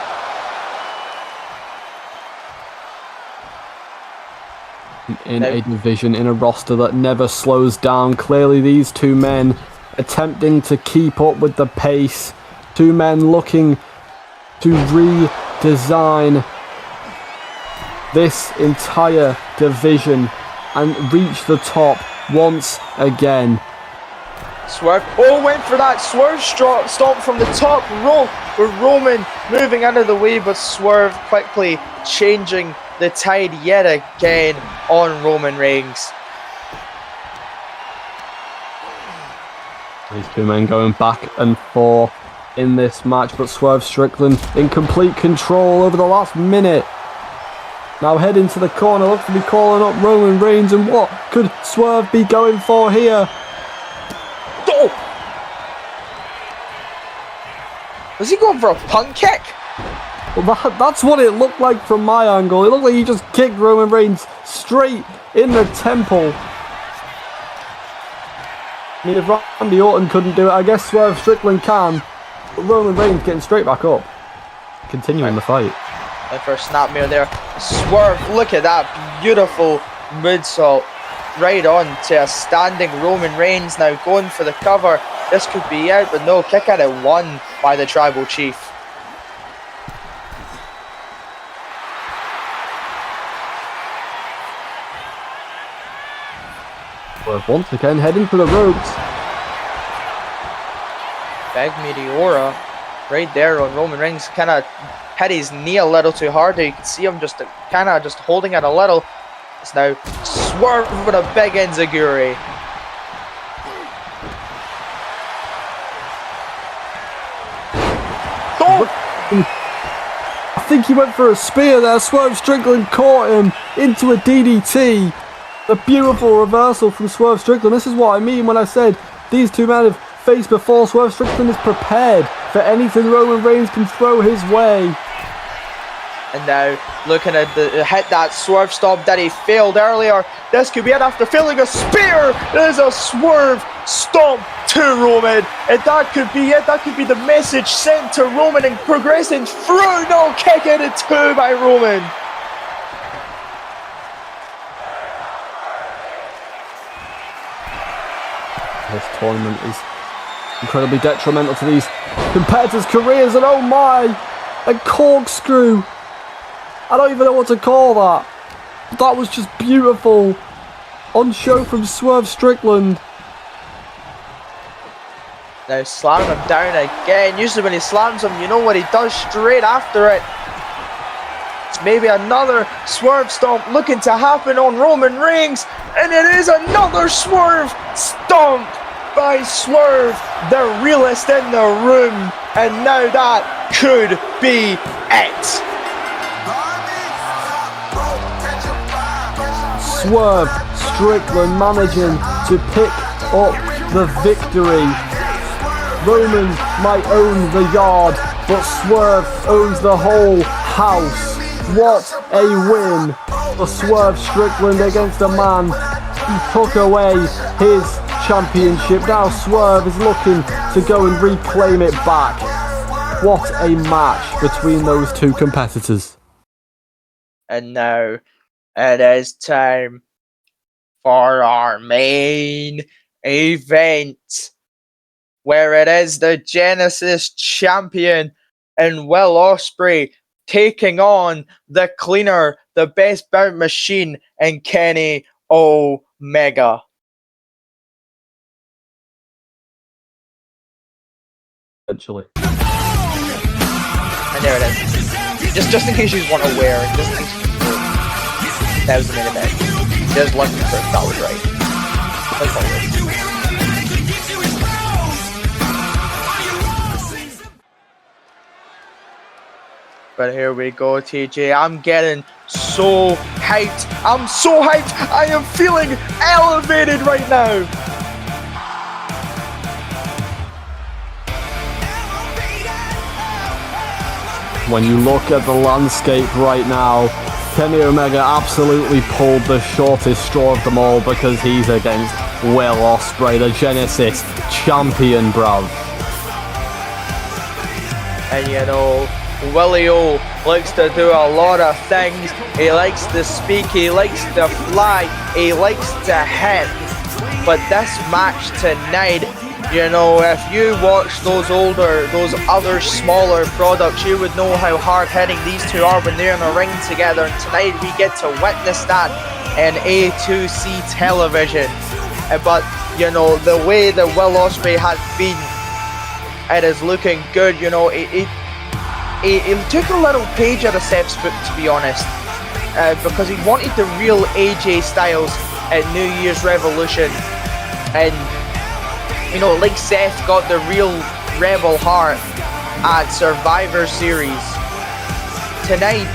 In a division, in a roster that never slows down. Clearly, these two men attempting to keep up with the pace. Two men looking to redesign this entire division and reach the top once again. Swerve, went for that Swerve stomp from the top rope with Roman moving out of the way, but Swerve quickly changing the tide yet again on Roman Reigns. These two men going back and forth in this match, but Swerve Strickland in complete control over the last minute. Now heading to the corner, looks to be calling up Roman Reigns, and what could Swerve be going for here? Oh! Was he going for a punt kick? Well, that's what it looked like from my angle. It looked like he just kicked Roman Reigns straight in the temple. I mean, if Randy Orton couldn't do it, I guess Swerve Strickland can. But Roman Reigns getting straight back up. Continuing the fight. And for a snapmare there. Swerve, look at that beautiful moonsault. Right on to a standing Roman Reigns now going for the cover. This could be out, but no, kick out at one by the Tribal Chief. Swerve once again heading for the ropes. Big Meteora right there on Roman Reigns. Kind of hit his knee a little too hard. You can see him just kind of just holding it a little. It's now Swerve with a big enziguri. I think he went for a spear there. Swerve Strickland caught him into a DDT. A beautiful reversal from Swerve Strickland. This is what I mean when I said these two men have faced before. Swerve Strickland is prepared for anything Roman Reigns can throw his way. And now looking at the hit that Swerve stomp that he failed earlier. This could be it after failing a spear. There's a Swerve stomp to Roman. And that could be it. That could be the message sent to Roman and progressing through. No, kick out at two by Roman. This tournament is incredibly detrimental to these competitors' careers, and oh my, a corkscrew. I don't even know what to call that. That was just beautiful. On show from Swerve Strickland. Now slamming him down again. Usually when he slams him, you know what he does straight after it. It's maybe another Swerve stomp looking to happen on Roman Reigns. And it is another Swerve stomp by Swerve, the realest in the room. And now that could be it. Swerve Strickland managing to pick up the victory. Roman might own the yard, but Swerve owns the whole house. What a win for Swerve Strickland against a man who took away his championship. Now Swerve is looking to go and reclaim it back. What a match between those two competitors. And now it is time for our main event, where it is the Genesis champion and Will Ospreay taking on the cleaner, the best bout machine, and Kenny Omega. Eventually. And there it is. Just in case you weren't aware, just in case that was the main event. Just looking for if that was right. Like always. But here we go, TJ. I'm getting so hyped. I'm so hyped. I am feeling elevated right now. When you look at the landscape right now, Kenny Omega absolutely pulled the shortest straw of them all because he's against Will Ospreay, the Genesis champion, bruv. And you know, Willie O likes to do a lot of things. He likes to speak, he likes to fly, he likes to hit. But this match tonight, you know, if you watch those other smaller products, you would know how hard hitting these two are when they're in the ring together. And tonight we get to witness that in A2C television. But you know, the way that Will Ospreay has been, it is looking good. You know, he took a little page out of Seth's book, to be honest, because he wanted the real AJ Styles at New Year's Revolution, and you know, like Seth got the real Rebel Heart at Survivor Series. Tonight,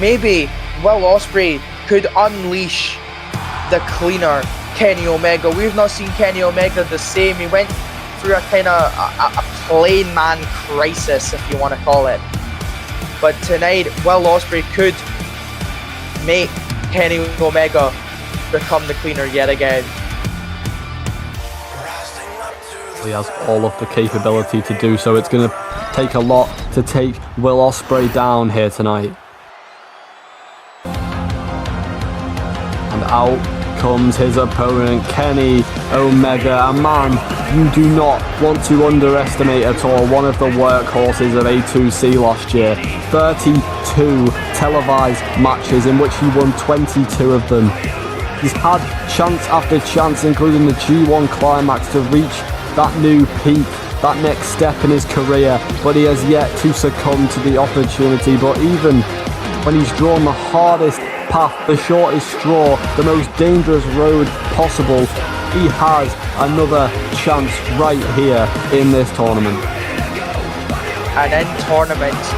maybe Will Ospreay could unleash the cleaner Kenny Omega. We've not seen Kenny Omega the same. He went through a kind of a plain man crisis, if you want to call it. But tonight, Will Ospreay could make Kenny Omega become the cleaner yet again. He has all of the capability to do so. It's going to take a lot to take Will Ospreay down here tonight. And out comes his opponent, Kenny Omega. A man you do not want to underestimate at all. One of the workhorses of A2C last year. 32 televised matches in which he won 22 of them. He's had chance after chance, including the G1 climax, to reach that new peak, that next step in his career, but he has yet to succumb to the opportunity. But even when he's drawn the hardest path, the shortest straw, the most dangerous road possible, he has another chance right here in this tournament. And in tournaments,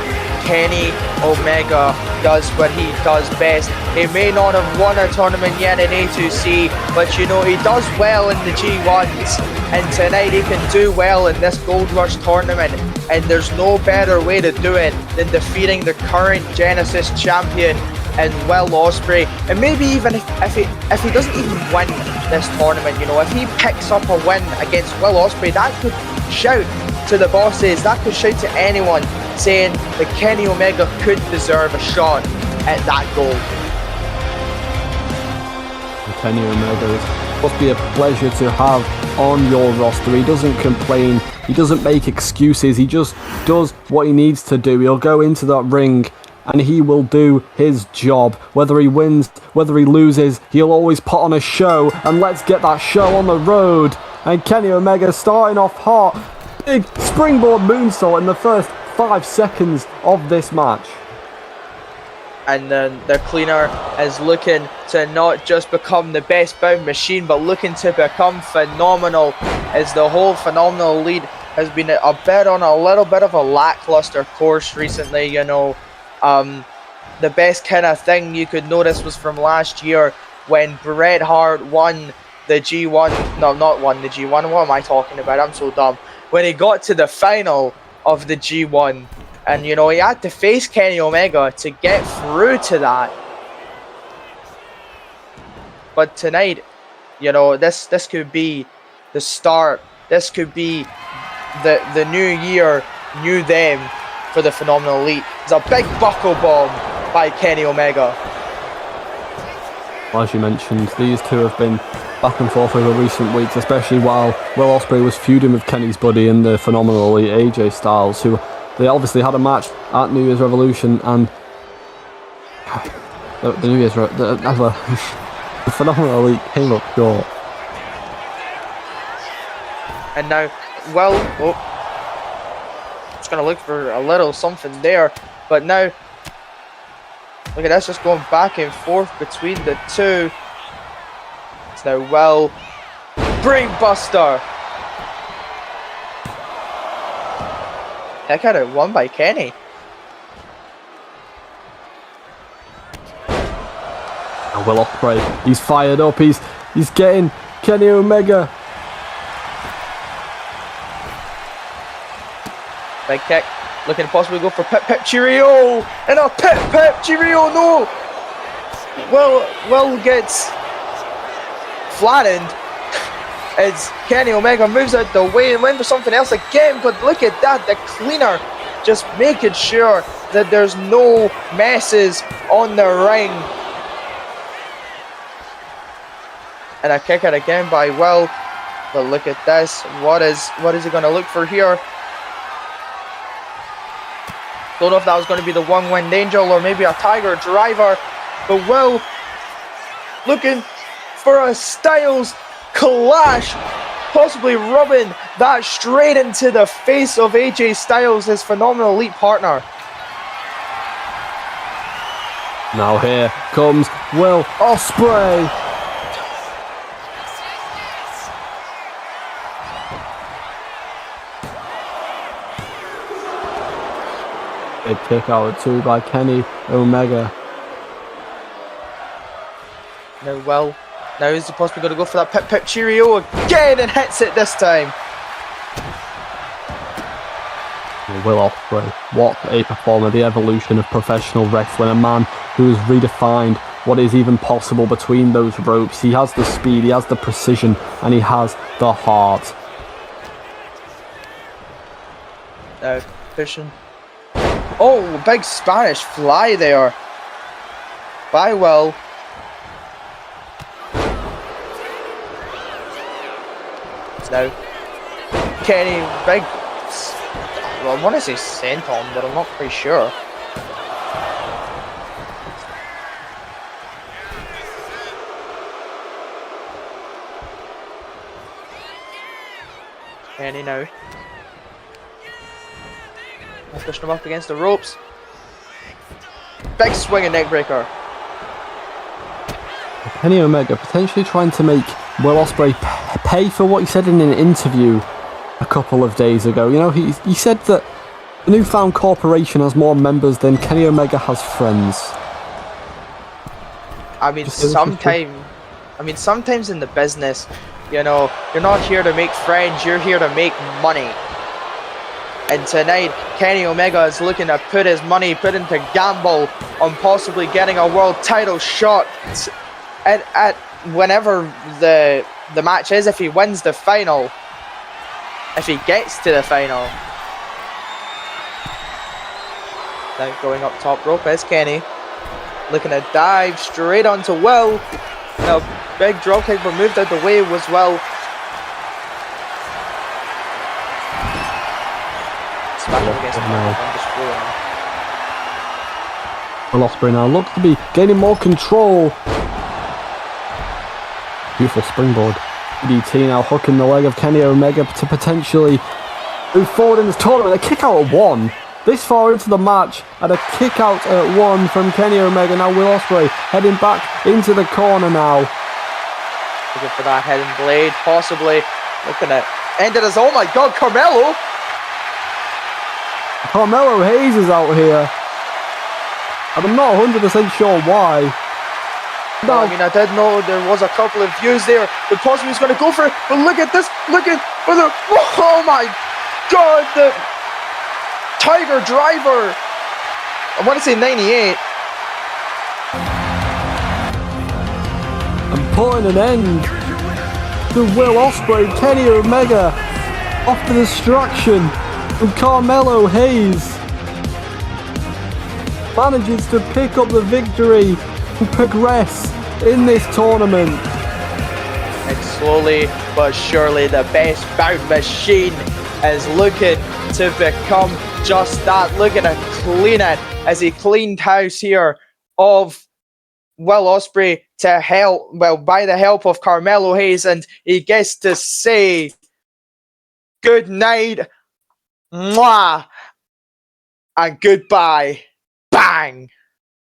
Kenny Omega does what he does best. He may not have won a tournament yet in A2C, but you know, he does well in the G1s, and tonight he can do well in this Gold Rush tournament, and there's no better way to do it than defeating the current Genesis champion and Will Ospreay. And maybe even if he doesn't even win this tournament, you know, if he picks up a win against Will Ospreay, that could shout to the bosses, that could shout to anyone saying that Kenny Omega could deserve a shot at that gold. Kenny Omega must be a pleasure to have on your roster. He doesn't complain, he doesn't make excuses, he just does what he needs to do. He'll go into that ring and he will do his job. Whether he wins, whether he loses, he'll always put on a show, and let's get that show on the road. And Kenny Omega starting off hot. Big springboard moonsault in the first 5 seconds of this match. And then the cleaner is looking to not just become the best bound machine, but looking to become phenomenal, as the whole Phenomenal Elite has been a bit on a little bit of a lackluster course recently. You know, the best kind of thing you could notice was from last year when Bret Hart won the G1. No, not won the G1. What am I talking about? I'm so dumb. When he got to the final of the G1, and you know, he had to face Kenny Omega to get through to that. But tonight, you know, this could be the start. This could be the new year, new them for the Phenomenal Elite. It's a big buckle bomb by Kenny Omega. As you mentioned, these two have been back and forth over recent weeks, especially while Will Ospreay was feuding with Kenny's buddy in the Phenomenal Elite, AJ Styles, who they obviously had a match at New Year's Revolution, and the Phenomenal Elite came up short. And now, well, just gonna look for a little something there, but now look at this, just going back and forth between the two. It's now Will, Brainbuster. Heck, had it won by Kenny. And Will Ospreay, he's fired up. He's getting Kenny Omega. Big kick. Looking to possibly go for Pip Cheerio. And a Pip Cheerio. No. Will gets flattened as Kenny Omega moves out the way and went for something else again. But look at that. The cleaner just making sure that there's no messes on the ring. And a kick out again by Will. But look at this. What is he going to look for here? Don't know if that was going to be the one-winged angel or maybe a tiger driver. But Will looking for a Styles clash. Possibly rubbing that straight into the face of AJ Styles, his phenomenal elite partner. Now here comes Will Ospreay. Big kick out at 2 by Kenny Omega. Now is he possibly going to go for that Pip Cheerio again and hits it this time? Will Ospreay, what a performer, the evolution of professional wrestling, a man who has redefined what is even possible between those ropes. He has the speed, he has the precision, and he has the heart. Pushing. Oh, big Spanish fly there by Will. Now Kenny, big, well, I want to say senton, but I'm not quite sure. Kenny now. Pushing him up against the ropes. Big swinging neck breaker. Kenny Omega potentially trying to make Will Ospreay pay for what he said in an interview a couple of days ago. You know, he said that the newfound corporation has more members than Kenny Omega has friends. I mean, sometimes in the business, you know, you're not here to make friends, you're here to make money. And tonight, Kenny Omega is looking to put his money, put into gamble on possibly getting a world title shot at whenever the match is, if he wins the final, if he gets to the final. Now going up top rope is Kenny, looking to dive straight onto Will. Now big dropkick, but moved out the way was Will. Smashing against the Will Ospreay now looks to be gaining more control. Beautiful springboard. DDT now hooking the leg of Kenny Omega to potentially move forward in this tournament. A kick out at 1. This far into the match, and a kick out at 1 from Kenny Omega. Now Will Ospreay heading back into the corner now. Looking for that heading blade, possibly. Looking at ended as, oh my god, Carmelo! Carmelo Hayes is out here. And I'm not 100% sure why. No, I mean, I did know there was a couple of views there, but possibly he's going to go for it. But look at this, looking for the, oh my god, the Tiger Driver. I want to say 98. And putting an end to Will Ospreay, Kenny Omega, off the distraction from Carmelo Hayes. Manages to pick up the victory and progress in this tournament. And slowly but surely the best bout machine is looking to become just that. Looking to clean it as he cleaned house here of Will Ospreay to help, well, by the help of Carmelo Hayes, and he gets to say good night, mwah, and goodbye. Bang!